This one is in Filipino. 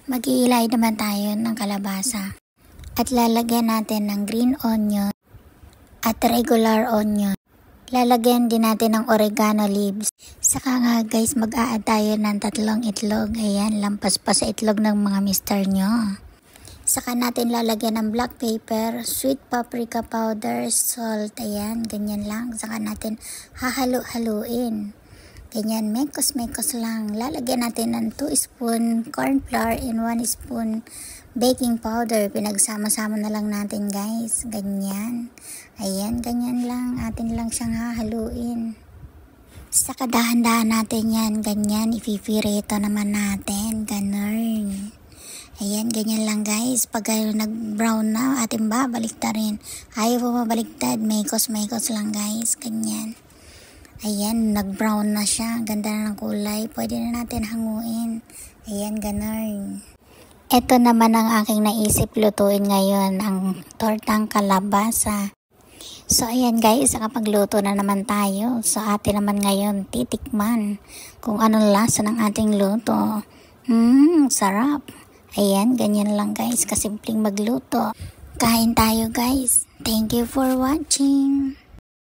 Mag-iilay naman tayo ng kalabasa at lalagyan natin ng green onion at regular onion. Lalagyan din natin ng oregano leaves. Saka nga guys, mag-a-add tayo ng 3 itlog. Ayan, lampas pa sa itlog ng mga mister nyo. Saka natin lalagyan ng black pepper, sweet paprika powder, salt. Ayan, ganyan lang. Saka natin hahalo-haluin. Ganyan, mekos-mekos lang. Lalagyan natin ng 2 spoon corn flour and 1 spoon baking powder. Pinagsama-sama na lang natin guys. Ganyan. Ayan, ganyan lang. Atin lang siyang hahaluin. Saka dahan-dahan natin yan. Ganyan, ipipirito naman natin. Ganun. Ayan, ganyan lang guys. Pag nag-brown na, atin babaliktarin. Ayaw po mabaliktad. Mekos-mekos lang guys. Ganyan. Ayan, nag-brown na siya. Ganda na ng kulay. Pwede na natin hanguin. Ayan, ganun. Ito naman ang aking naisip lutuin ngayon. Ang tortang kalabasa. So, ayan guys. Nakapagluto na naman tayo. So, atin naman ngayon titikman kung anong lasa ng ating luto. Sarap. Ayan, ganyan lang guys. Kasimpleng magluto. Kain tayo guys. Thank you for watching.